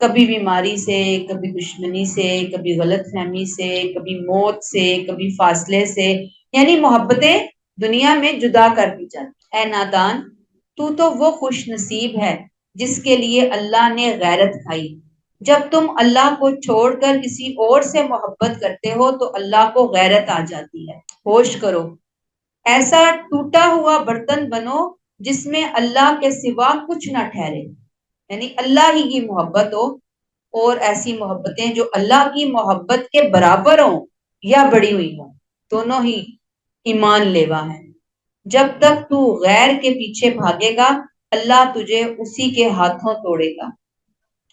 کبھی بیماری سے، کبھی دشمنی سے، کبھی غلط فہمی سے، کبھی موت سے، کبھی فاصلے سے، یعنی محبتیں دنیا میں جدا کر دی جاتی۔ اے نادان، تو وہ خوش نصیب ہے جس کے لیے اللہ نے غیرت کھائی۔ جب تم اللہ کو چھوڑ کر کسی اور سے محبت کرتے ہو تو اللہ کو غیرت آ جاتی ہے۔ ہوش کرو، ایسا ٹوٹا ہوا برتن بنو جس میں اللہ کے سوا کچھ نہ ٹھہرے، یعنی اللہ ہی کی محبت ہو، اور ایسی محبتیں جو اللہ کی محبت کے برابر ہوں یا بڑی ہوئی ہوں، دونوں ہی ایمان لیوا ہے۔ جب تک تو غیر کے پیچھے بھاگے گا اللہ تجھے اسی کے ہاتھوں توڑے گا،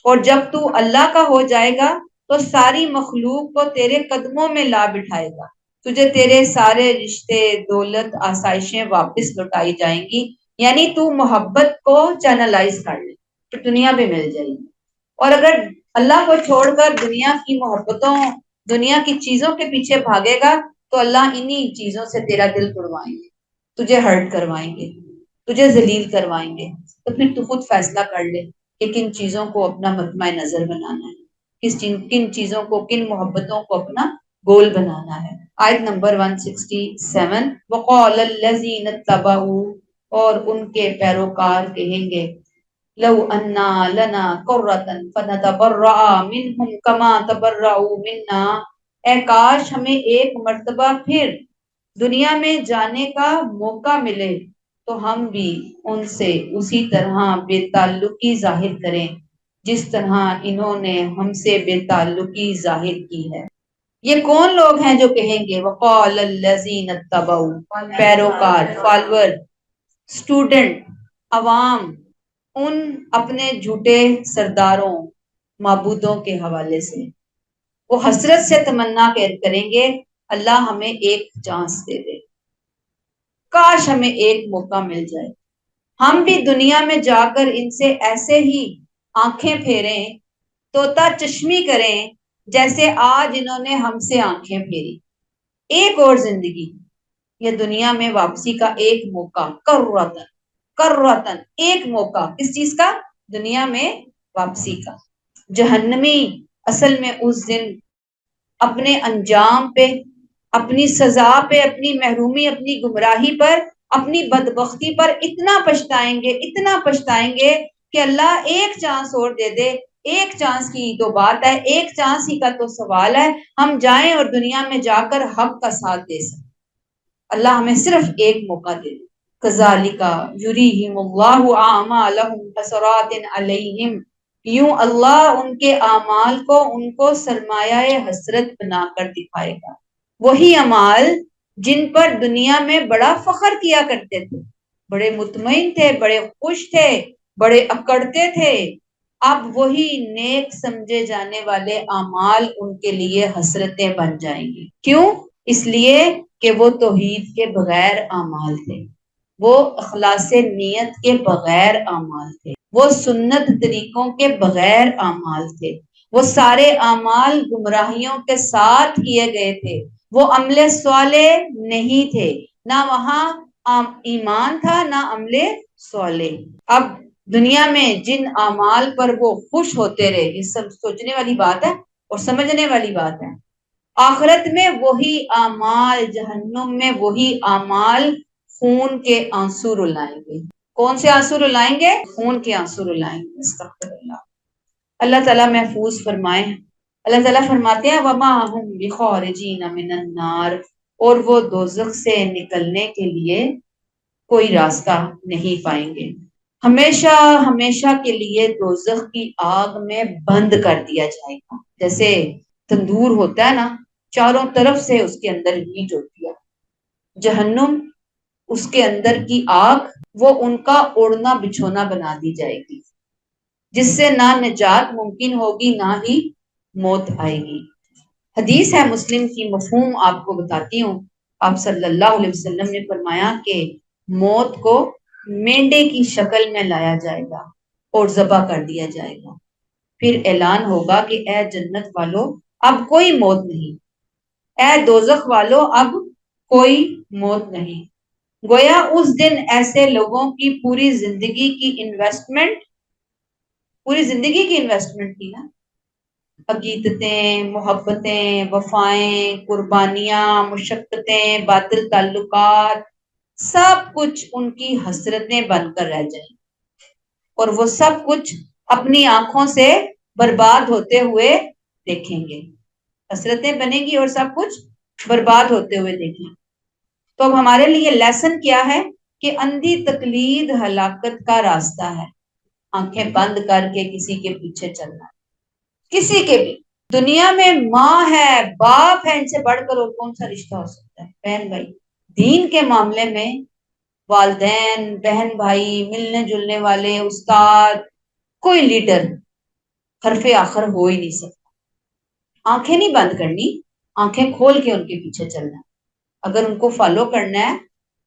اور جب تو اللہ کا ہو جائے گا تو ساری مخلوق کو تیرے قدموں میں لا بٹھائے گا۔ تجھے تیرے سارے رشتے، دولت، آسائشیں واپس لوٹائی جائیں گی، یعنی تو محبت کو چینلائز کر لے تو دنیا بھی مل جائے گی۔ اور اگر اللہ کو چھوڑ کر دنیا کی محبتوں، دنیا کی چیزوں کے پیچھے بھاگے گا تو اللہ انہی چیزوں سے تیرا دل توڑوائیں گے، تجھے ہرٹ کروائیں گے، تجھے ذلیل کروائیں گے۔ تو پھر تو خود فیصلہ کر لے کہ کن چیزوں کو اپنا مطمع نظر بنانا ہے، کن چیزوں کو، کن محبتوں کو اپنا گول بنانا ہے۔ آیت نمبر 167، وقال الذین اتبعوا، اور ان کے پیروکار کہیں گے، لو انا لنا قرۃ فنتبرأ منہم کما تبرؤوا منا، اے کاش ہمیں ایک مرتبہ پھر دنیا میں جانے کا موقع ملے تو ہم بھی ان سے اسی طرح بے تعلقی ظاہر کریں جس طرح انہوں نے ہم سے بے تعلقی ظاہر کی ہے۔ یہ کون لوگ ہیں جو کہیں گے؟ وقال الذین اتبعوا، پیروکار، فالوور، اسٹوڈنٹ، عوام، ان اپنے جھوٹے سرداروں، معبودوں کے حوالے سے وہ حسرت سے تمنا کریں گے، اللہ ہمیں ایک چانس دے دے، کاش ہمیں ایک موقع مل جائے، ہم بھی دنیا میں جا کر ان سے ایسے ہی آنکھیں پھیریں، طوطا چشمی کریں جیسے آج انہوں نے ہم سے آنکھیں پھیری۔ ایک اور زندگی، یہ دنیا میں واپسی کا ایک موقع، کرتن ایک موقع، کس چیز کا؟ دنیا میں واپسی کا۔ جہنمی اصل میں اس دن اپنے انجام پہ، اپنی سزا پہ، اپنی محرومی، اپنی گمراہی پر، اپنی بدبختی پر اتنا پچھتائیں گے کہ اللہ ایک چانس اور دے دے، ایک چانس کی تو بات ہے، ایک چانس ہی کا تو سوال ہے، ہم جائیں اور دنیا میں جا کر حق کا ساتھ دے سکیں۔ اللہ ہمیں صرف ایک موقع دے دے۔ کذالک یریہم اللہ اعمالہم حسرات علیہم، یوں اللہ ان کے اعمال کو ان کو سرمایہ حسرت بنا کر دکھائے گا۔ وہی اعمال جن پر دنیا میں بڑا فخر کیا کرتے تھے، بڑے مطمئن تھے، بڑے خوش تھے، بڑے اکڑتے تھے، اب وہی نیک سمجھے جانے والے اعمال ان کے لیے حسرتیں بن جائیں گی۔ کیوں؟ اس لیے کہ وہ توحید کے بغیر اعمال تھے، وہ اخلاص نیت کے بغیر اعمال تھے، وہ سنت طریقوں کے بغیر اعمال تھے، وہ سارے اعمال گمراہیوں کے ساتھ کیے گئے تھے، وہ عمل صالح نہیں تھے، نہ وہاں ایمان تھا نہ عمل صالح۔ اب دنیا میں جن اعمال پر وہ خوش ہوتے رہے، یہ سب سوچنے والی بات ہے اور سمجھنے والی بات ہے۔ آخرت میں وہی اعمال، جہنم میں وہی اعمال خون کے آنسو رلائیں گے۔ کون سے آنسو رلائیں گے؟ خون کے آنسو رلائیں گے۔ استغفر اللہ۔ اللہ تعالیٰ محفوظ فرمائے۔ اللہ تعالیٰ فرماتے ہیں وما ہم بخارجین من النار، اور وہ دوزخ سے نکلنے کے لیے کوئی راستہ نہیں پائیں گے، ہمیشہ ہمیشہ کے لیے دوزخ کی آگ میں بند کر دیا جائے گا۔ جیسے تندور ہوتا ہے نا، چاروں طرف سے اس کے اندر ہیٹ ہوتی ہے، جہنم اس کے اندر کی آگ وہ ان کا اوڑھنا بچھونا بنا دی جائے گی، جس سے نہ نجات ممکن ہوگی نہ ہی موت آئے گی۔ حدیث ہے مسلم کی، مفہوم آپ کو بتاتی ہوں۔ آپ صلی اللہ علیہ وسلم نے فرمایا کہ موت کو مینڈے کی شکل میں لایا جائے گا اور ذبح کر دیا جائے گا، پھر اعلان ہوگا کہ اے جنت والو اب کوئی موت نہیں، اے دوزخ والو اب کوئی موت نہیں۔ گویا اس دن ایسے لوگوں کی پوری زندگی کی انویسٹمنٹ پوری زندگی کی انویسٹمنٹ تھی نا، عقیدتیں، محبتیں، وفائیں، قربانیاں، مشقتیں، باطل تعلقات، سب کچھ ان کی حسرتیں بن کر رہ جائیں، اور وہ سب کچھ اپنی آنکھوں سے برباد ہوتے ہوئے دیکھیں گے. حسرتیں بنیں گی اور سب کچھ برباد ہوتے ہوئے دیکھیں. تو اب ہمارے لیے لیسن کیا ہے کہ اندھی تقلید ہلاکت کا راستہ ہے. آنکھیں بند کر کے کسی کے پیچھے چلنا، کسی کے بھی. دنیا میں ماں ہے، باپ ہے، ان سے بڑھ کر اور کون سا رشتہ ہو سکتا ہے؟ بہن بھائی. دین کے معاملے میں والدین، بہن بھائی، ملنے جلنے والے، استاد، کوئی لیڈر حرف آخر ہو ہی نہیں سکتا. آنکھیں نہیں بند کرنی، آنکھیں کھول کے ان کے پیچھے چلنا. اگر ان کو فالو کرنا ہے،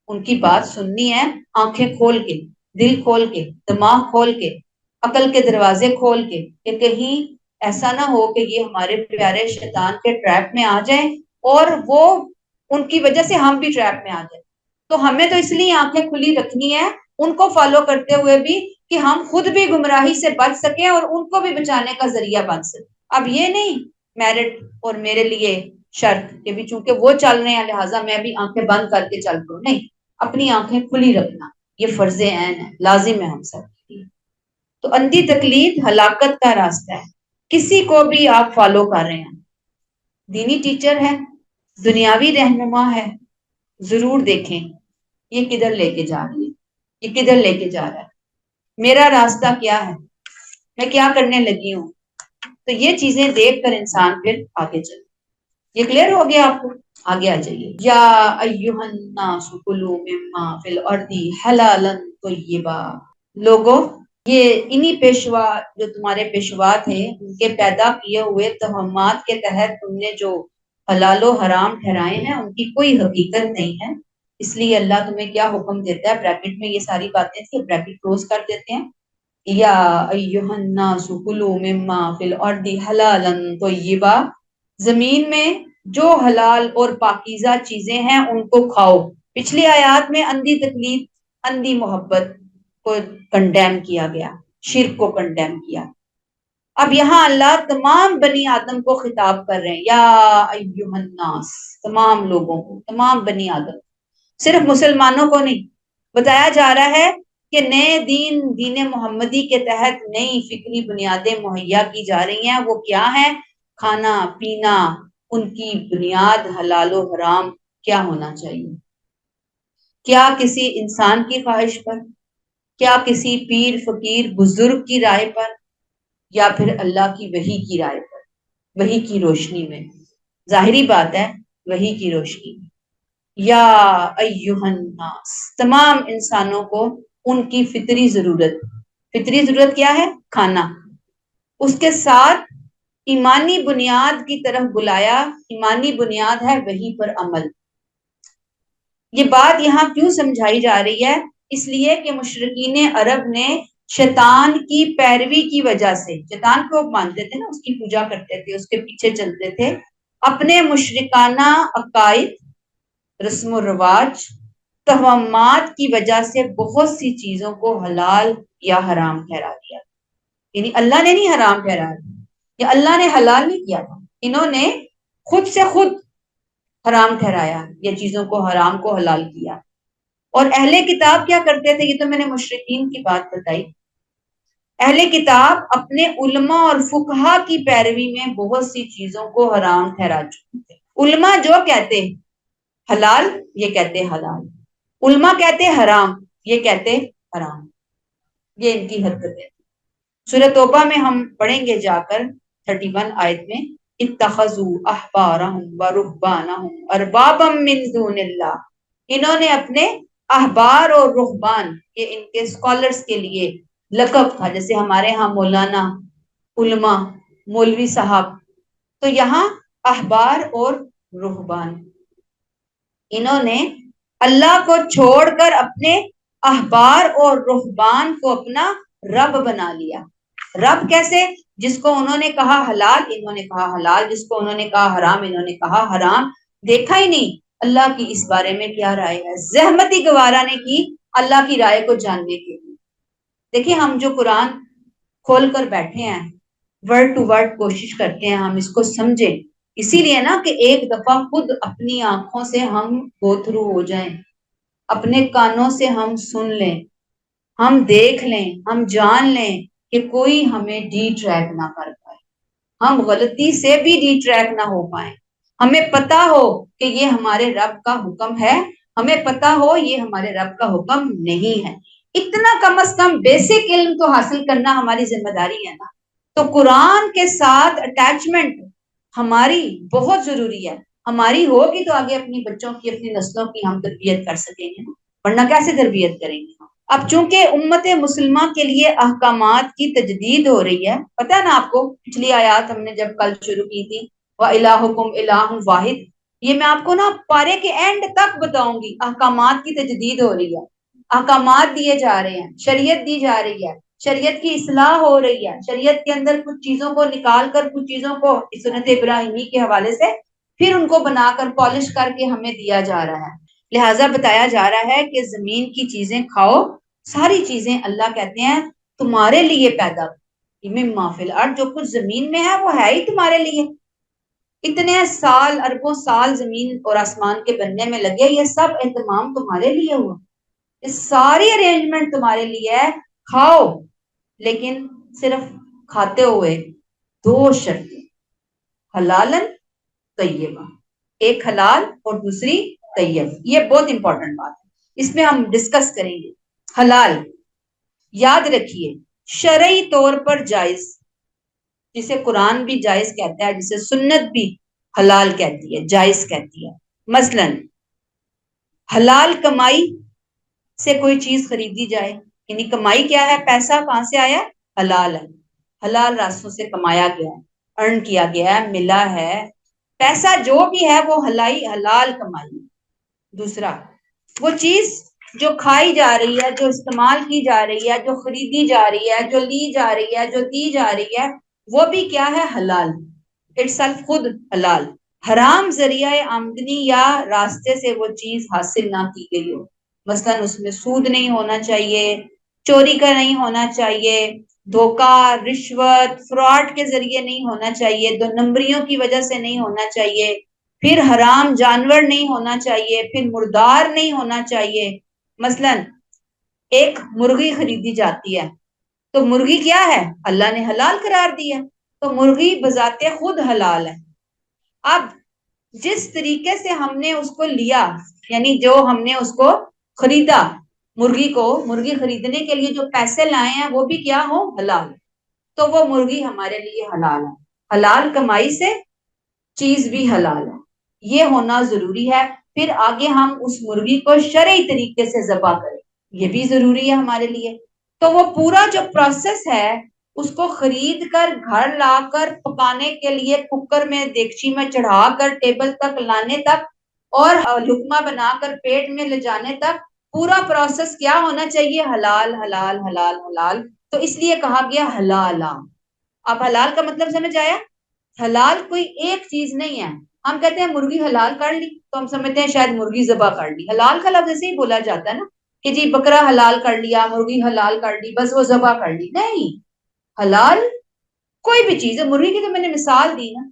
ان کی بات سننی ہے، آنکھیں کھول کے، دل کھول کے، دماغ کھول کے، عقل کے دروازے کھول کے، کہ کہیں ایسا نہ ہو کہ یہ ہمارے پیارے شیطان کے ٹریپ میں آ جائیں اور وہ ان کی وجہ سے ہم بھی ٹریپ میں آ جائیں. تو ہمیں تو اس لیے آنکھیں کھلی رکھنی ہے ان کو فالو کرتے ہوئے بھی، کہ ہم خود بھی گمراہی سے بچ سکیں اور ان کو بھی بچانے کا ذریعہ بن سکیں. اب یہ نہیں میرٹ اور میرے لیے شرط کہ بھی چونکہ وہ چل رہے ہیں لہٰذا میں بھی آنکھیں بند کر کے چل پڑوں. نہیں، اپنی آنکھیں کھلی رکھنا یہ فرض عین ہے، لازم ہے ہم سب کے لیے. تو اندھی تقلید ہلاکت کا راستہ ہے. کسی کو بھی آپ فالو کر رہے ہیں، دینی ٹیچر ہے، دنیاوی رہنما ہے، ضرور دیکھیں یہ کدھر لے کے جا رہی ہے، یہ کدھر لے کے جا رہا ہے، میرا راستہ کیا ہے، میں کیا کرنے لگی ہوں. تو یہ چیزیں دیکھ کر انسان پھر آگے چلے. یہ کلیئر ہو گیا آپ کو؟ آگے آ جائیے. یا ایھا الناس کلوا مما فی الارض حلالا طیبا. لوگوں، یہ انہی پیشوا جو تمہارے پیشوا تھے ان کے پیدا کیے ہوئے توہمات کے تحت تم نے جو حلال و حرام ٹھہرائے ہیں ان کی کوئی حقیقت نہیں ہے. اس لیے اللہ تمہیں کیا حکم دیتا ہے؟ بریکٹ میں یہ ساری باتیں تھی، بریکٹ کلوز کر دیتے ہیں. یا ایھا الناس کلوا مما فی الارض حلالا طیبا. زمین میں جو حلال اور پاکیزہ چیزیں ہیں ان کو کھاؤ. پچھلی آیات میں اندھی تقلید، اندھی محبت کو کنڈیم کیا گیا، شرک کو کنڈیم کیا. اب یہاں اللہ تمام بنی آدم کو خطاب کر رہے ہیں، یا ایھا الناس، تمام لوگوں کو، تمام بنی آدم، صرف مسلمانوں کو نہیں. بتایا جا رہا ہے کہ نئے دین، دین محمدی کے تحت نئی فکری بنیادیں مہیا کی جا رہی ہیں. وہ کیا ہیں؟ کھانا پینا، ان کی بنیاد حلال و حرام کیا ہونا چاہیے. کیا کسی انسان کی خواہش پر، کیا کسی پیر فقیر بزرگ کی رائے پر، یا پھر اللہ کی وحی کی رائے پر، وحی کی روشنی میں. ظاہری بات ہے وحی کی روشنی میں. یا ایھا الناس، تمام انسانوں کو ان کی فطری ضرورت. فطری ضرورت کیا ہے؟ کھانا. اس کے ساتھ ایمانی بنیاد کی طرف بلایا. ایمانی بنیاد ہے وحی پر عمل. یہ بات یہاں کیوں سمجھائی جا رہی ہے؟ اس لیے کہ مشرکین عرب نے شیطان کی پیروی کی وجہ سے، شیطان کو مانتے تھے نا، اس کی پوجا کرتے تھے، اس کے پیچھے چلتے تھے، اپنے مشرکانہ عقائد، رسم و رواج، توہمات کی وجہ سے بہت سی چیزوں کو حلال یا حرام ٹھہرا دیا. یعنی اللہ نے نہیں حرام ٹھہرا دیا یا اللہ نے حلال نہیں کیا تھا، انہوں نے خود سے خود حرام ٹھہرایا یا چیزوں کو حرام کو حلال کیا. اور اہل کتاب کیا کرتے تھے؟ یہ تو میں نے مشرکین کی بات بتائی. اہل کتاب اپنے علماء اور فقہا کی پیروی میں بہت سی چیزوں کو حرام ٹھہرا چکے تھے. علماء جو کہتے حلال یہ کہتے حلال، علماء کہتے حرام یہ کہتے حرام. یہ ان کی حرکتیں. سورۃ توبہ میں ہم پڑھیں گے جا کر 31 آیت میں، اتخذوا احبارهم ورهبانهم اربابا من دون اللہ. انہوں نے اپنے احبار اور رہبان، یہ ان کے اسکالرز کے لیے لقب تھا، جیسے ہمارے ہاں مولانا، علماء، مولوی صاحب. تو یہاں احبار اور رہبان، انہوں نے اللہ کو چھوڑ کر اپنے احبار اور رہبان کو اپنا رب بنا لیا. رب کیسے؟ جس کو انہوں نے کہا حلال انہوں نے کہا حلال، جس کو انہوں نے کہا حرام انہوں نے کہا حرام. دیکھا ہی نہیں اللہ کی اس بارے میں کیا رائے ہے، زحمت ہی گوارا نے کی اللہ کی رائے کو جاننے کے لیے. دیکھیں ہم جو قرآن کھول کر بیٹھے ہیں, ورڈ ٹو ورڈ کوشش کرتے ہیں ہم اس کو سمجھیں. اسی لیے نا کہ ایک دفعہ خود اپنی آنکھوں سے ہم گو تھرو ہو جائیں, اپنے کانوں سے ہم سن لیں, ہم دیکھ لیں, ہم جان لیں کہ کوئی ہمیں ڈی ٹریک نہ کر پائے, ہم غلطی سے بھی ڈی ٹریک نہ ہو پائیں. ہمیں پتا ہو کہ یہ ہمارے رب کا حکم ہے, ہمیں پتا ہو یہ ہمارے رب کا حکم نہیں ہے. اتنا کم از کم بیسک علم تو حاصل کرنا ہماری ذمہ داری ہے نا. تو قرآن کے ساتھ اٹیچمنٹ ہماری بہت ضروری ہے. ہماری ہوگی تو آگے اپنی بچوں کی, اپنی نسلوں کی ہم تربیت کر سکیں گے, ورنہ کیسے تربیت کریں گے. اب چونکہ امت مسلمہ کے لیے احکامات کی تجدید ہو رہی ہے, پتہ ہے نا آپ کو, پچھلی آیات ہم نے جب کل شروع کی تھی وَإِلَٰهُكُمْ إِلَٰهٌ وَاحِدٌ, یہ میں آپ کو نا پارے کے اینڈ تک بتاؤں گی. احکامات کی تجدید ہو رہی ہے, احکامات دیے جا رہے ہیں, شریعت دی جا رہی ہے, شریعت کی اصلاح ہو رہی ہے, شریعت کے اندر کچھ چیزوں کو نکال کر کچھ چیزوں کو سنت ابراہیمی کے حوالے سے پھر ان کو بنا کر پالش کر کے ہمیں دیا جا رہا ہے. لہٰذا بتایا جا رہا ہے کہ زمین کی چیزیں کھاؤ, ساری چیزیں اللہ کہتے ہیں تمہارے لیے پیدا, مما فی الارض, جو کچھ زمین میں ہے وہ ہے ہی تمہارے لیے. اتنے سال, اربوں سال زمین اور آسمان کے بننے میں لگے, یہ سب اہتمام تمہارے لیے ہوا, یہ ساری ارینجمنٹ تمہارے لیے ہے. کھاؤ, لیکن صرف کھاتے ہوئے دو شرطیں, حلالن طیبہ, ایک حلال اور دوسری طیب. یہ بہت امپورٹنٹ بات ہے, اس میں ہم ڈسکس کریں گے. حلال, یاد رکھیے, شرعی طور پر جائز, جسے قرآن بھی جائز کہتا ہے, جسے سنت بھی حلال کہتی ہے, جائز کہتی ہے. مثلاً حلال کمائی سے کوئی چیز خریدی جائے, یعنی کمائی کیا ہے, پیسہ کہاں سے آیا, حلال ہے, حلال راستوں سے کمایا گیا ہے, ارن کیا گیا ہے, ملا ہے, پیسہ جو بھی ہے وہ حلال کمائی. دوسرا, وہ چیز جو کھائی جا رہی ہے, جو استعمال کی جا رہی ہے, جو خریدی جا رہی ہے, جو لی جا رہی ہے, جو دی جا رہی ہے, وہ بھی کیا ہے, حلال, اٹسیلف خود حلال. حرام ذریعہ آمدنی یا راستے سے وہ چیز حاصل نہ کی گئی ہو, مثلاً اس میں سود نہیں ہونا چاہیے, چوری کا نہیں ہونا چاہیے, دھوکہ, رشوت, فراڈ کے ذریعے نہیں ہونا چاہیے, دو نمبریوں کی وجہ سے نہیں ہونا چاہیے, پھر حرام جانور نہیں ہونا چاہیے, پھر مردار نہیں ہونا چاہیے. مثلاً ایک مرغی خریدی جاتی ہے, تو مرغی کیا ہے, اللہ نے حلال قرار دی ہے, تو مرغی بذات خود حلال ہے. اب جس طریقے سے ہم نے اس کو لیا, یعنی جو ہم نے اس کو خریدا, مرغی خریدنے کے لیے جو پیسے لائے ہیں وہ بھی کیا ہو, حلال, تو وہ مرغی ہمارے لیے حلال ہے. حلال کمائی سے چیز بھی حلال ہے, یہ ہونا ضروری ہے. پھر آگے ہم اس مرغی کو شرعی طریقے سے ذبح کریں, یہ بھی ضروری ہے ہمارے لیے. تو وہ پورا جو پروسیس ہے, اس کو خرید کر گھر لا کر پکانے کے لیے کوکر میں, دیگچی میں چڑھا کر ٹیبل تک لانے تک, اور لقمہ بنا کر پیٹ میں لے جانے تک, پورا پروسیس کیا ہونا چاہیے, حلال حلال حلال حلال. تو اس لیے کہا گیا حلالا. اب حلال کا مطلب سمجھ آیا, حلال کوئی ایک چیز نہیں ہے. ہم کہتے ہیں مرغی حلال کر لی, تو ہم سمجھتے ہیں شاید مرغی ذبح کر لی. حلال کا لفظ ایسے ہی بولا جاتا ہے نا, کہ جی بکرا حلال کر لیا, مرغی حلال کر لی, بس وہ ذبح کر لی. نہیں, حلال کوئی بھی چیز ہے. مرغی کی تو میں نے مثال دی نا,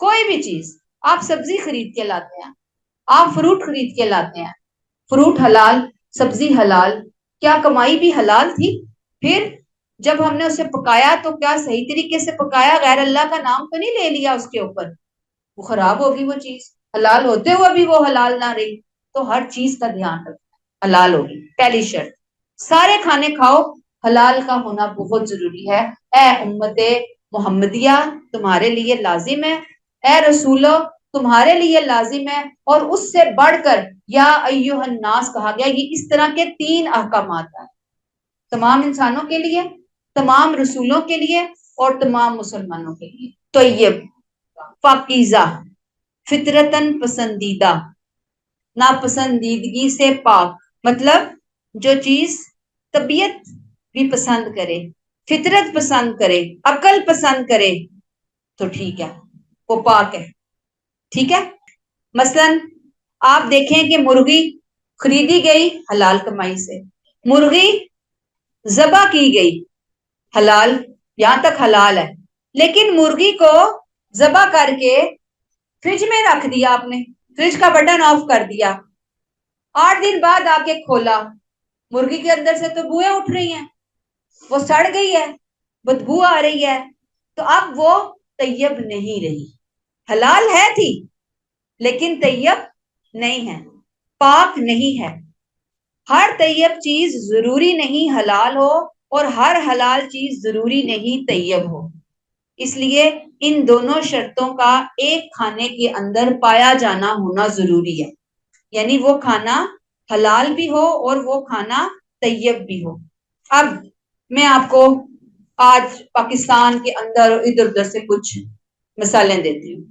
کوئی بھی چیز. آپ سبزی خرید کے لاتے ہیں, آپ فروٹ خرید کے لاتے ہیں, فروٹ حلال, سبزی حلال, کیا کمائی بھی حلال تھی. پھر جب ہم نے اسے پکایا تو کیا صحیح طریقے سے پکایا, غیر اللہ کا نام تو نہیں لے لیا اس کے اوپر, وہ خراب ہوگی وہ چیز, حلال ہوتے ہوئے بھی وہ حلال نہ رہی. تو ہر چیز کا دھیان رکھنا, حلال ہوگی پہلی شرط. سارے کھانے کھاؤ, حلال کا ہونا بہت ضروری ہے. اے امت محمدیہ تمہارے لیے لازم ہے, اے رسولو تمہارے لیے لازم ہے, اور اس سے بڑھ کر یا ایھا الناس کہا گیا. یہ اس طرح کے 3 احکامات ہیں تمام انسانوں کے لیے, تمام رسولوں کے لیے, اور تمام مسلمانوں کے لیے. طیب, پاکیزہ, فطرتاً پسندیدہ, ناپسندیدگی سے پاک, مطلب جو چیز طبیعت بھی پسند کرے, فطرت پسند کرے, عقل پسند کرے, تو ٹھیک ہے, وہ پاک ہے. ٹھیک ہے. مثلاً آپ دیکھیں کہ مرغی خریدی گئی حلال کمائی سے, مرغی ذبح کی گئی حلال یہاں تک حلال ہے. لیکن مرغی کو ذبح کر کے فریج میں رکھ دیا آپ نے, فریج کا بٹن آف کر دیا, 8 دن بعد آ کے کھولا, مرغی کے اندر سے تو بوئیں اٹھ رہی ہیں, وہ سڑ گئی ہے, بدبو آ رہی ہے, تو اب وہ طیب نہیں رہی. حلال ہے تھی لیکن طیب نہیں ہے, پاک نہیں ہے. ہر طیب چیز ضروری نہیں حلال ہو, اور ہر حلال چیز ضروری نہیں طیب ہو. اس لیے ان دونوں شرطوں کا ایک کھانے کے اندر پایا جانا ہونا ضروری ہے. یعنی وہ کھانا حلال بھی ہو اور وہ کھانا طیب بھی ہو. اب میں آپ کو آج پاکستان کے اندر اور ادھر ادھر سے کچھ مثالیں دیتی ہوں.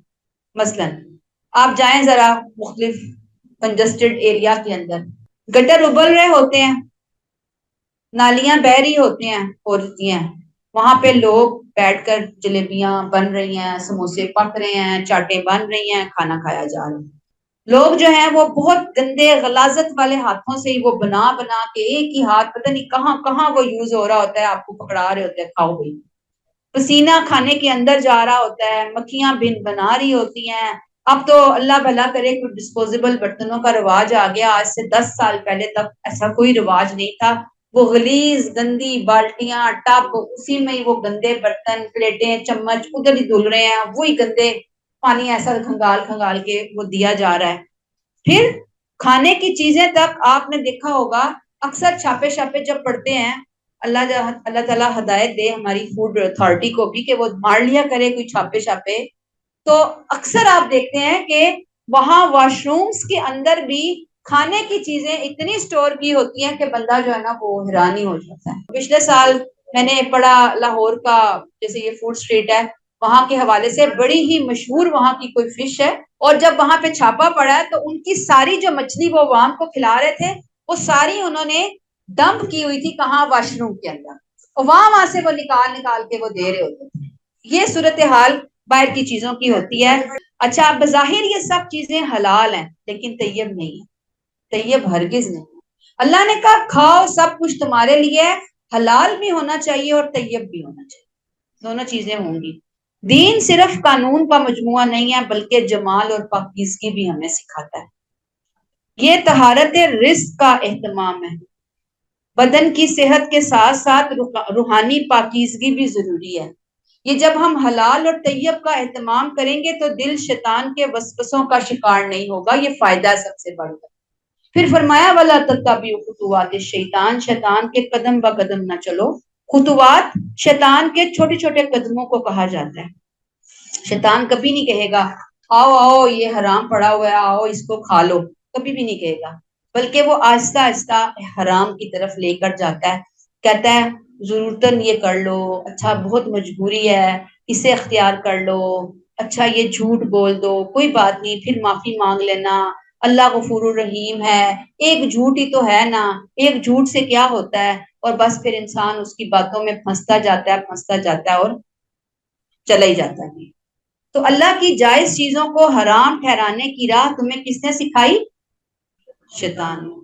مثلا آپ جائیں ذرا مختلف کنجسٹڈ ایریا کے اندر, گٹر ابل رہے ہوتے ہیں, نالیاں بہ رہی ہوتی ہیں, وہاں پہ لوگ بیٹھ کر جلیبیاں بن رہی ہیں, سموسے پک رہے ہیں, چاٹیں بن رہی ہیں, کھانا کھایا جا رہا ہے. لوگ جو ہیں وہ بہت گندے غلاظت والے ہاتھوں سے ہی وہ بنا بنا کے, ایک ہی ہاتھ پتہ نہیں کہاں کہاں وہ یوز ہو رہا ہوتا ہے, آپ کو پکڑا رہے ہوتے ہیں کھاؤ گئی, پسینہ کھانے کے اندر جا رہا ہوتا ہے, مکھیاں بن بنا رہی ہوتی ہیں. اب تو اللہ بھلا کرے کوئی ڈسپوزیبل برتنوں کا رواج آ گیا, آج سے 10 سال پہلے تک ایسا کوئی رواج نہیں تھا. وہ غلیظ گندی بالٹیاں ٹب, اسی میں ہی وہ گندے برتن پلیٹیں چمچ ادھر ہی دھل رہے ہیں, وہی گندے پانی ایسا کھنگال کھنگال کے وہ دیا جا رہا ہے. پھر کھانے کی چیزیں تک آپ نے دیکھا ہوگا اکثر چھاپے چھاپے جب پڑتے ہیں, اللہ تعالیٰ ہدایت دے ہماری فوڈ اتھارٹی کو بھی کہ وہ مار لیا کرے کوئی چھاپے چھاپے, تو اکثر آپ دیکھتے ہیں کہ وہاں واش رومز کے اندر بھی کھانے کی چیزیں اتنی سٹور کی ہوتی ہیں کہ بندہ جو ہے نا وہ حیران ہی ہو جاتا ہے. پچھلے سال میں نے پڑھا لاہور کا, جیسے یہ فوڈ اسٹریٹ ہے, وہاں کے حوالے سے بڑی ہی مشہور وہاں کی کوئی فش ہے, اور جب وہاں پہ چھاپا پڑا ہے تو ان کی ساری جو مچھلی وہ عوام کو کھلا رہے تھے وہ ساری انہوں نے ڈمپ کی ہوئی تھی کہاں, واش روم کے اندر, اور وہاں سے وہ نکال نکال کے وہ دے رہے ہوتے تھے. یہ صورتحال باہر کی چیزوں کی ہوتی ہے. اچھا بظاہر یہ سب چیزیں حلال ہیں لیکن طیب نہیں ہے, طیب ہرگز نہیں. اللہ نے کہا کھاؤ سب کچھ تمہارے لیے, حلال بھی ہونا چاہیے اور طیب بھی ہونا چاہیے, دونوں چیزیں ہوں گی. دین صرف قانون کا مجموعہ نہیں ہے بلکہ جمال اور پاکیزگی بھی ہمیں سکھاتا ہے. یہ طہارت رزق کا اہتمام ہے. بدن کی صحت کے ساتھ ساتھ روحانی پاکیزگی بھی ضروری ہے. یہ جب ہم حلال اور طیب کا اہتمام کریں گے تو دل شیطان کے وسوسوں کا شکار نہیں ہوگا, یہ فائدہ ہے سب سے بڑھ کر. پھر فرمایا وَلَا تَتَّبِعُوا خُطُوَاتِ الشَّیطان, شیطان کے قدم بہ قدم نہ چلو. خطوات شیطان کے چھوٹے چھوٹے قدموں کو کہا جاتا ہے. شیطان کبھی نہیں کہے گا آؤ آؤ یہ حرام پڑا ہوا ہے آؤ اس کو کھا لو, کبھی بھی نہیں کہے گا, بلکہ وہ آہستہ آہستہ حرام کی طرف لے کر جاتا ہے. کہتا ہے ضرورتاً یہ کر لو, اچھا بہت مجبوری ہے اسے اختیار کر لو, اچھا یہ جھوٹ بول دو کوئی بات نہیں پھر معافی مانگ لینا, اللہ غفور الرحیم ہے, ایک جھوٹ ہی تو ہے نا, ایک جھوٹ سے کیا ہوتا ہے, اور بس پھر انسان اس کی باتوں میں پھنستا جاتا ہے اور چلا ہی جاتا ہے. تو اللہ کی جائز چیزوں کو حرام ٹھہرانے کی راہ تمہیں کس نے سکھائی؟ شیطان نے.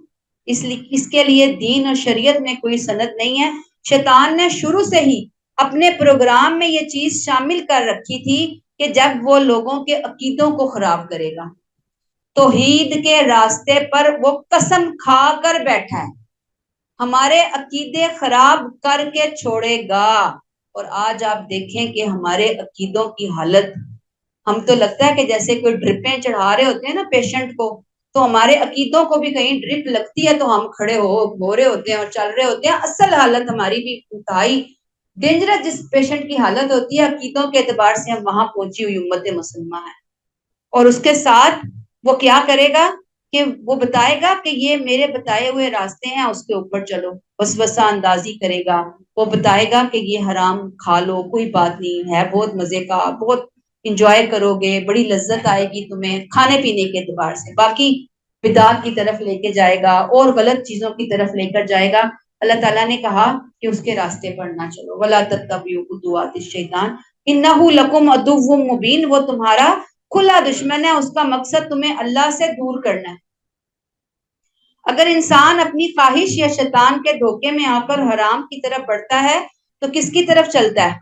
اس کے لیے دین اور شریعت میں کوئی سند نہیں ہے. شیطان نے شروع سے ہی اپنے پروگرام میں یہ چیز شامل کر رکھی تھی کہ جب وہ لوگوں کے عقیدوں کو خراب کرے گا, توحید کے راستے پر وہ قسم کھا کر بیٹھا ہے ہمارے عقیدے خراب کر کے چھوڑے گا. اور آج آپ دیکھیں کہ ہمارے عقیدوں کی حالت, ہم تو لگتا ہے کہ جیسے کوئی ڈرپیں چڑھا رہے ہوتے ہیں نا پیشنٹ کو, تو ہمارے عقیدوں کو بھی کہیں ڈرپ لگتی ہے تو ہم کھڑے ہو رہے ہوتے ہیں اور چل رہے ہوتے ہیں. اصل حالت ہماری بھی انتہائی ڈینجرس جس پیشنٹ کی حالت ہوتی ہے, عقیدوں کے اعتبار سے ہم وہاں پہنچی ہوئی امت مسلمہ ہے. اور اس کے ساتھ وہ کیا کرے گا کہ وہ بتائے گا کہ یہ میرے بتائے ہوئے راستے ہیں اس کے اوپر چلو, وسوسہ اندازی کرے گا, وہ بتائے گا کہ یہ حرام کھا لو کوئی بات نہیں ہے, بہت مزے کا, بہت انجوائے کرو گے, بڑی لذت آئے گی تمہیں کھانے پینے کے اعتبار سے. باقی بدعات کی طرف لے کے جائے گا اور غلط چیزوں کی طرف لے کر جائے گا. اللہ تعالیٰ نے کہا کہ اس کے راستے پر نہ چلو. وَلَا تَتَّبِعُوا خُطُوَاتِ الشَّیطان إِنَّهُ لَكُمْ عَدُوٌّ مُّبِینٌ, وہ تمہارا کھلا دشمن ہے, اس کا مقصد تمہیں اللہ سے دور کرنا ہے. اگر انسان اپنی خواہش یا شیطان کے دھوکے میں آ کر حرام کی طرف بڑھتا ہے تو کس کی طرف چلتا ہے؟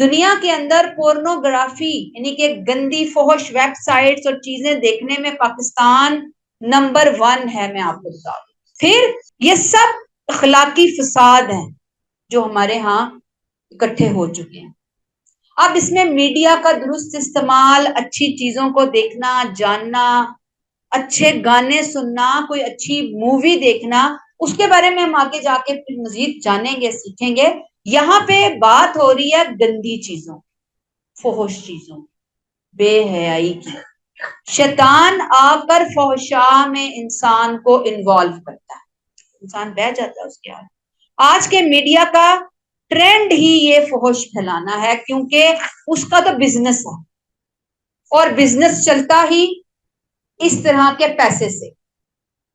دنیا کے اندر پورنوگرافی یعنی کہ گندی فحش ویب سائٹس اور چیزیں دیکھنے میں پاکستان نمبر 1 ہے، میں آپ کو بتا دوں۔ پھر یہ سب اخلاقی فساد ہیں جو ہمارے ہاں اکٹھے ہو چکے ہیں۔ اب اس میں میڈیا کا درست استعمال، اچھی چیزوں کو دیکھنا، جاننا، اچھے گانے سننا، کوئی اچھی مووی دیکھنا، اس کے بارے میں ہم آگے جا کے پھر مزید جانیں گے، سیکھیں گے۔ یہاں پہ بات ہو رہی ہے گندی چیزوں، فحش چیزوں، بے حیائی کی۔ شیطان آ کر فحشاء میں انسان کو انوالو کرتا ہے، انسان بہ جاتا ہے اس کے ہاتھ۔ آج کے میڈیا کا ٹرینڈ ہی یہ فحش پھیلانا ہے، کیونکہ اس کا تو بزنس ہے، اور بزنس چلتا ہی اس طرح کے پیسے سے۔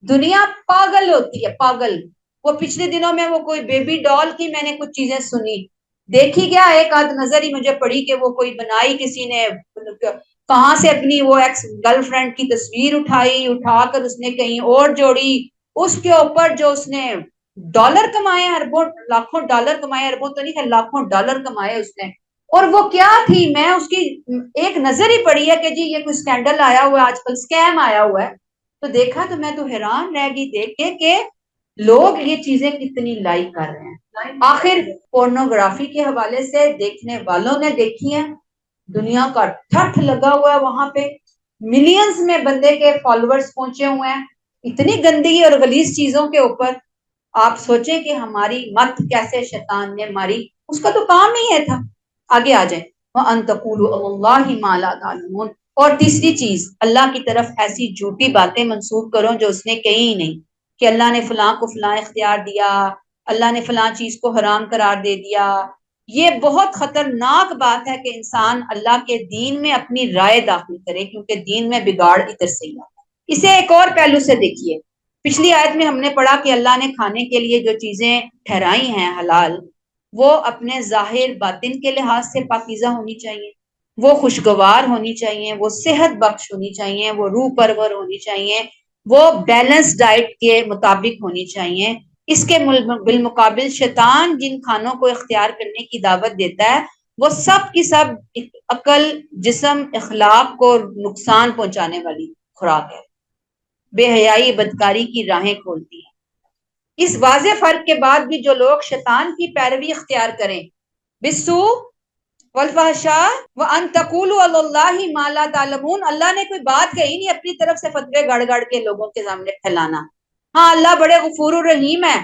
دنیا پاگل ہوتی ہے، پاگل۔ وہ پچھلے دنوں میں وہ کوئی بیبی ڈال کی میں نے کچھ چیزیں سنی، دیکھی کیا، ایک آدھ نظر ہی مجھے پڑی کہ وہ کوئی بنائی کسی نے، کہاں سے اپنی وہ ایکس گرل فرینڈ کی تصویر اٹھائی، اٹھا کر اس نے کہیں اور جوڑی، اس کے اوپر جو اس نے ڈالر کمائے، اربوں لاکھوں ڈالر کمائے، اربوں تو نہیں ہے، لاکھوں ڈالر کمائے اس نے۔ اور وہ کیا تھی، میں اس کی ایک نظر ہی پڑی ہے کہ جی یہ کوئی سکینڈل آیا ہوا ہے، آج کل سکیم آیا ہوا ہے، تو دیکھا تو میں تو حیران رہ گئی دیکھ کے کہ لوگ یہ چیزیں کتنی لائک کر رہے ہیں۔ آخر پورنوگرافی کے حوالے سے دیکھنے والوں نے دیکھی ہیں، دنیا کا ٹھٹ لگا ہوا ہے وہاں پہ، ملینز میں بندے کے فالوورز پہنچے ہوئے ہیں اتنی گندگی اور غلیظ چیزوں کے اوپر۔ آپ سوچیں کہ ہماری مت کیسے شیطان نے ماری، اس کا تو کام ہی ہے تھا۔ آگے آ جائیں، وَأَن تَقُولُوا عَلَى اللَّهِ مَا لَا تَعْلَمُونَ۔ اور تیسری چیز، اللہ کی طرف ایسی جھوٹی باتیں منسوب کرو جو اس نے کہی ہی نہیں، کہ اللہ نے فلاں کو فلاں اختیار دیا، اللہ نے فلاں چیز کو حرام قرار دے دیا۔ یہ بہت خطرناک بات ہے کہ انسان اللہ کے دین میں اپنی رائے داخل کرے، کیونکہ دین میں بگاڑ ادھر سے ہی آتا ہے۔ اسے ایک اور پہلو سے دیکھیے، پچھلی آیت میں ہم نے پڑھا کہ اللہ نے کھانے کے لیے جو چیزیں ٹھہرائی ہیں حلال، وہ اپنے ظاہر باطن کے لحاظ سے پاکیزہ ہونی چاہیے، وہ خوشگوار ہونی چاہیے، وہ صحت بخش ہونی چاہیے، وہ روح پرور ہونی چاہیے، وہ بیلنس ڈائٹ کے مطابق ہونی چاہیے۔ اس کے بالمقابل شیطان جن کھانوں کو اختیار کرنے کی دعوت دیتا ہے، وہ سب کی سب عقل، جسم، اخلاق کو نقصان پہنچانے والی خوراک ہے، بے حیائی، بدکاری کی راہیں کھولتی ہے۔ اس واضح فرق کے بعد بھی جو لوگ شیطان کی پیروی اختیار کریں، بالسوء والفحشاء وان تقولوا علی اللہ ما لا تعلمون، اللہ نے کوئی بات کہی نہیں اپنی طرف سے فتوے گڑ گڑ کے لوگوں کے سامنے پھیلانا۔ ہاں اللہ بڑے غفور الرحیم ہے،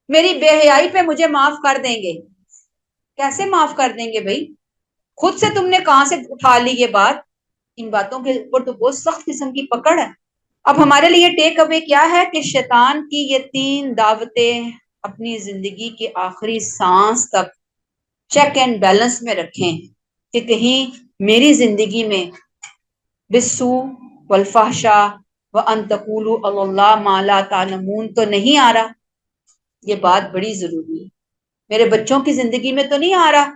میری بے حیائی پہ مجھے معاف کر دیں گے۔ کیسے معاف کر دیں گے بھائی؟ خود سے تم نے کہاں سے اٹھا لی یہ بات؟ ان باتوں کے اوپر تو بہت سخت قسم کی پکڑ ہے۔ اب ہمارے لیے ٹیک اوے کیا ہے کہ شیطان کی یہ 3 دعوتیں اپنی زندگی کی آخری سانس تک چیک اینڈ بیلنس میں رکھیں، کہ کہیں میری زندگی میں بالسوء والفحشاء وان تقولوا علی اللہ ما لا تعلمون تو نہیں آ رہا۔ یہ بات بڑی ضروری ہے۔ میرے بچوں کی زندگی میں تو نہیں آ رہا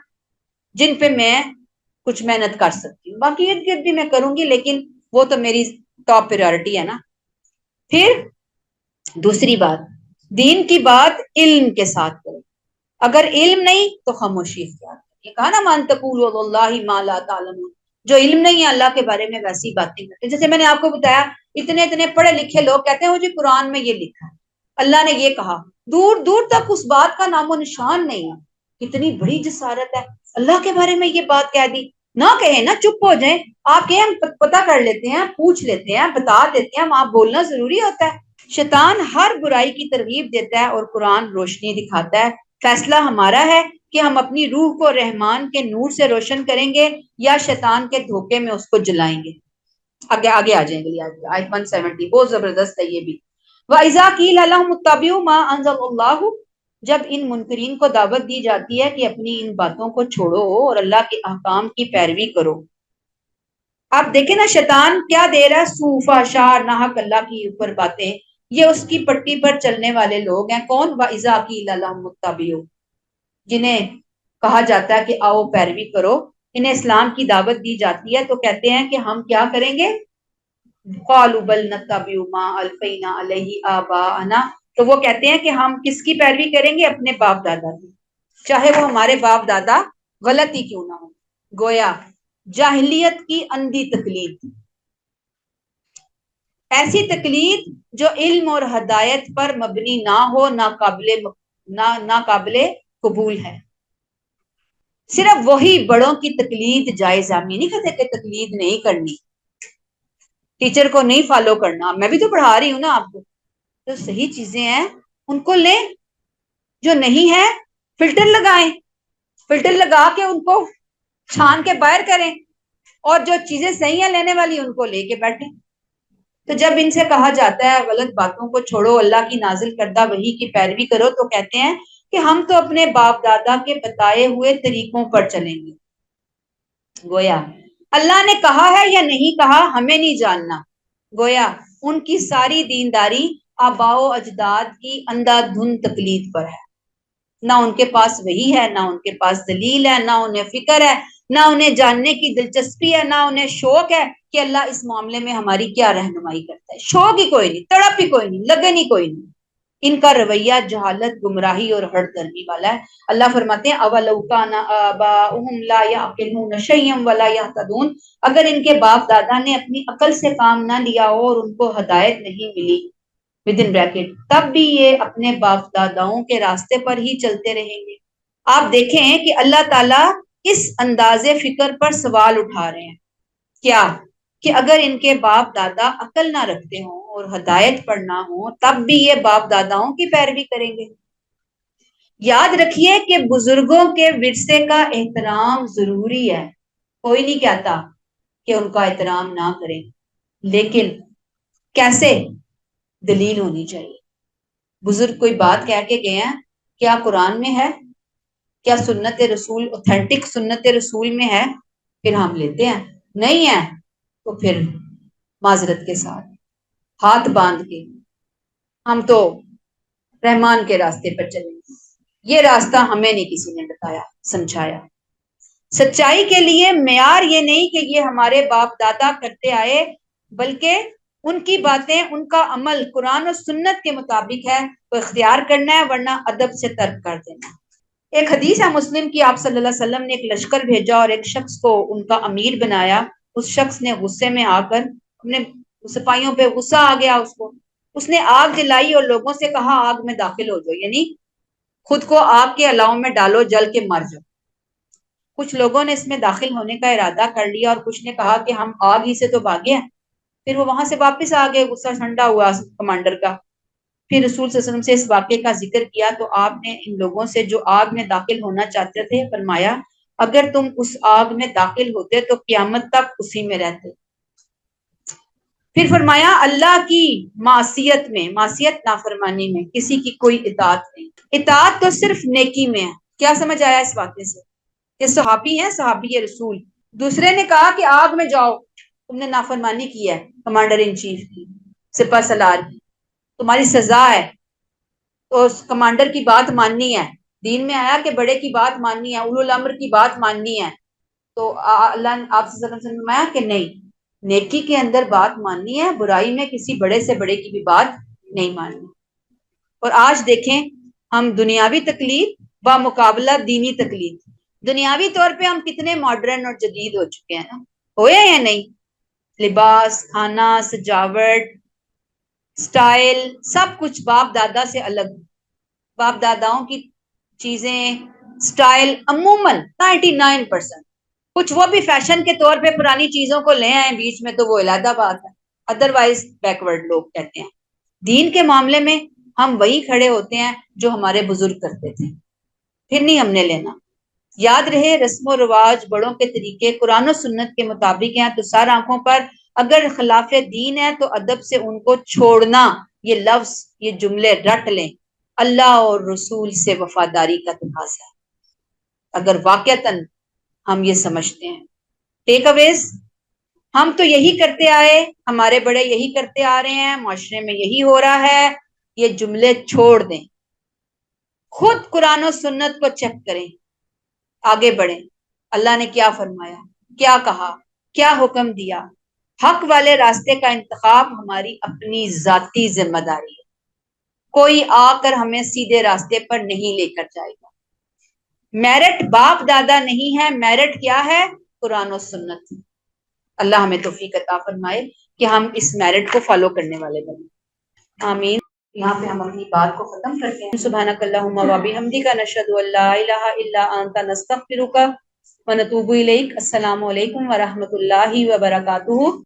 جن پہ میں کچھ محنت کر سکتی ہوں، باقی ارد گرد بھی میں کروں گی، لیکن وہ تو میری ٹاپ پریورٹی ہے نا۔ پھر دوسری بات، دین کی بات علم کے ساتھ کرو، اگر علم نہیں تو خاموشی اختیار کرو۔ یہ کہا نا وَأَن تَقُولُوا عَلَى اللَّهِ مَا لَا تَعْلَمُونَ، جو علم نہیں ہے اللہ کے بارے میں ویسی باتیں کرتے۔ جیسے میں نے آپ کو بتایا، اتنے پڑھے لکھے لوگ کہتے ہیں وہ جی قرآن میں یہ لکھا ہے، اللہ نے یہ کہا، دور دور تک اس بات کا نام و نشان نہیں ہے۔ کتنی بڑی جسارت ہے، اللہ کے بارے میں یہ بات کہہ دی، نہ کہیں نا، چپ ہو جائیں۔ آپ کہیں ہم پتہ کر لیتے ہیں، پوچھ لیتے ہیں، بتا دیتے ہیں، وہاں بولنا ضروری ہوتا ہے۔ شیطان ہر برائی کی ترغیب دیتا ہے اور قرآن روشنی دکھاتا ہے۔ فیصلہ ہمارا ہے کہ ہم اپنی روح کو رحمان کے نور سے روشن کریں گے یا شیطان کے دھوکے میں اس کو جلائیں گے۔ آگے آ جائیں گے، آیت 170 بہت زبردست ہے یہ بھی۔ وَإِذَا قِيلَ لَهُمُ اتَّبِعُوا مَا أَنزَلَ اللَّهُ، جب ان منکرین کو دعوت دی جاتی ہے کہ اپنی ان باتوں کو چھوڑو اور اللہ کے احکام کی پیروی کرو۔ اب دیکھیں نا شیطان کیا دے رہا ہے، سوء، فحشاء، ناحق اللہ کی اوپر باتیں، یہ اس کی پٹی پر چلنے والے لوگ ہیں۔ کون؟ وَإِذَا قِيلَ لَهُمُ اتَّبِعُوا، جنہیں کہا جاتا ہے کہ آؤ پیروی کرو، انہیں اسلام کی دعوت دی جاتی ہے تو کہتے ہیں کہ ہم کیا کریں گے؟ قَالُوا بَلْ نَتَّبِعُ مَا أَلْفَيْنَا عَلَيْهِ آبَاءَنَا، تو وہ کہتے ہیں کہ ہم کس کی پیروی کریں گے؟ اپنے باپ دادا کی، چاہے وہ ہمارے باپ دادا غلطی کیوں نہ ہو. گویا جاہلیت کی اندھی تقلید، ایسی تقلید جو علم اور ہدایت پر مبنی نہ ہو، ناقابل قبول ہے. صرف وہی بڑوں کی تقلید جائز ہے. ہم یہ نہیں کہتے کہ تقلید نہیں کرنی، ٹیچر کو نہیں فالو کرنا. میں بھی تو پڑھا رہی ہوں نا آپ کو. تو صحیح چیزیں ہیں ان کو لیں، جو نہیں ہے فلٹر لگائیں، فلٹر لگا کے ان کو چھان کے باہر کریں، اور جو چیزیں صحیح ہیں لینے والی ان کو لے کے بیٹھیں. تو جب ان سے کہا جاتا ہے غلط باتوں کو چھوڑو، اللہ کی نازل کردہ وحی کی پیروی کرو، تو کہتے ہیں کہ ہم تو اپنے باپ دادا کے بتائے ہوئے طریقوں پر چلیں گے. گویا اللہ نے کہا ہے یا نہیں کہا ہمیں نہیں جاننا. گویا ان کی ساری دینداری آباء و اجداد کی اندھا دھند تقلید پر ہے. نہ ان کے پاس وحی ہے، نہ ان کے پاس دلیل ہے، نہ انہیں فکر ہے، نہ انہیں جاننے کی دلچسپی ہے، نہ انہیں شوق ہے کہ اللہ اس معاملے میں ہماری کیا رہنمائی کرتا ہے. شوق ہی کوئی نہیں، تڑپ ہی کوئی نہیں، لگن ہی کوئی نہیں. ان کا رویہ جہالت، گمراہی اور ہٹ درمی والا ہے. اللہ فرماتے ہیں اولو کان آباؤہم لا یعقلون شیئا ولا یہتدون، اگر ان کے باپ دادا نے اپنی عقل سے کام نہ لیا ہو اور ان کو ہدایت نہیں ملی within bracket، تب بھی یہ اپنے باپ داداؤں کے راستے پر ہی چلتے رہیں گے. آپ دیکھیں کہ اللہ تعالیٰ اس انداز فکر پر سوال اٹھا رہے ہیں. کیا کہ اگر ان کے باپ دادا عقل نہ رکھتے ہوں اور ہدایت پر نہ ہوں، تب بھی یہ باپ داداؤں کی پیروی کریں گے. یاد رکھیے کہ بزرگوں کے ورثے کا احترام ضروری ہے. کوئی نہیں کہتا کہ ان کا احترام نہ کریں، لیکن کیسے؟ دلیل ہونی چاہیے. بزرگ کوئی بات کہہ کے گئے ہیں، کیا قرآن میں ہے، کیا سنت رسول اوتھینٹک سنت رسول میں ہے، پھر ہم لیتے ہیں. نہیں ہے تو پھر معذرت کے ساتھ ہاتھ باندھ کے ہم تو رحمان کے راستے پر چلیں گے. یہ راستہ ہمیں نہیں کسی نے بتایا سمجھایا. سچائی کے لیے معیار یہ نہیں کہ یہ ہمارے باپ دادا کرتے آئے، بلکہ ان کی باتیں، ان کا عمل قرآن اور سنت کے مطابق ہے تو اختیار کرنا ہے، ورنہ ادب سے ترک کر دینا. ایک حدیث ہے مسلم کی، آپ صلی اللہ علیہ وسلم نے ایک لشکر بھیجا اور ایک شخص کو ان کا امیر بنایا. اس شخص نے غصے میں آ کر، اپنے سپاہیوں پہ غصہ آ گیا اس نے آگ جلائی اور لوگوں سے کہا آگ میں داخل ہو جاؤ، یعنی خود کو آگ کے الاؤ میں ڈالو، جل کے مر جاؤ. کچھ لوگوں نے اس میں داخل ہونے کا ارادہ کر لیا اور کچھ نے کہا کہ ہم آگ ہی سے تو بھاگے ہیں. پھر وہ وہاں سے واپس آ گئے، غصہ ٹھنڈا ہوا کمانڈر کا. پھر رسول صلی اللہ علیہ وسلم سے اس واقعے کا ذکر کیا تو آپ نے ان لوگوں سے جو آگ میں داخل ہونا چاہتے تھے فرمایا اگر تم اس آگ میں داخل ہوتے تو قیامت تک اسی میں رہتے. پھر فرمایا اللہ کی معصیت میں، معصیت نافرمانی میں کسی کی کوئی اطاعت نہیں. اطاعت تو صرف نیکی میں ہے. کیا سمجھ آیا اس واقعے سے؟ کہ صحابی ہیں، صحابی رسول، دوسرے نے کہا کہ آگ میں جاؤ، تم نے نافرمانی کی ہے کمانڈر ان چیف کی، سپہ سالار کی، تمہاری سزا ہے. تو اس کمانڈر کی بات ماننی ہے. دین میں آیا کہ بڑے کی بات ماننی ہے، اولو الامر کی بات ماننی ہے. تو اللہ آپ سے فرمایا کہ نہیں، نیکی کے اندر بات ماننی ہے، برائی میں کسی بڑے سے بڑے کی بھی بات نہیں ماننی. اور آج دیکھیں ہم دنیاوی تقلید با مقابلہ دینی تقلید، دنیاوی طور پہ ہم کتنے ماڈرن اور جدید ہو چکے ہیں نا، ہوئے یا نہیں؟ لباس، کھانا، سجاوٹ، سٹائل، سب کچھ باپ دادا سے الگ. باپ داداؤں کی چیزیں، سٹائل عموماً 99%، کچھ وہ بھی فیشن کے طور پہ پرانی چیزوں کو لے آئے بیچ میں تو وہ علیحدہ بات ہے، ادروائز بیکورڈ لوگ کہتے ہیں. دین کے معاملے میں ہم وہی کھڑے ہوتے ہیں جو ہمارے بزرگ کرتے تھے، پھر نہیں ہم نے لینا. یاد رہے رسم و رواج، بڑوں کے طریقے قرآن و سنت کے مطابق ہیں تو سر آنکھوں پر، اگر خلاف دین ہے تو ادب سے ان کو چھوڑنا. یہ لفظ، یہ جملے رٹ لیں، اللہ اور رسول سے وفاداری کا تقاضا ہے. اگر واقعتاً ہم یہ سمجھتے ہیں، ٹیک اویز، ہم تو یہی کرتے آئے، ہمارے بڑے یہی کرتے آ رہے ہیں، معاشرے میں یہی ہو رہا ہے، یہ جملے چھوڑ دیں. خود قرآن و سنت کو چیک کریں، آگے بڑھیں. اللہ نے کیا فرمایا، کیا کہا، کیا حکم دیا. حق والے راستے کا انتخاب ہماری اپنی ذاتی ذمہ داری ہے. کوئی آ کر ہمیں سیدھے راستے پر نہیں لے کر جائے گا. میرٹ باپ دادا نہیں ہے، میرٹ کیا ہے؟ قرآن و سنت۔ اللہ ہمیں توفیق عطا فرمائے کہ ہم اس میرٹ کو فالو کرنے والے بنیں، آمین۔ یہاں پہ ہم اپنی بات کو ختم کرتے ہیں۔ سبحانک اللہم و بحمدک، نشہد ان لا الہ الا انت، نستغفرک و نتوب الیک۔ السلام علیکم ورحمۃ اللہ وبرکاتہ۔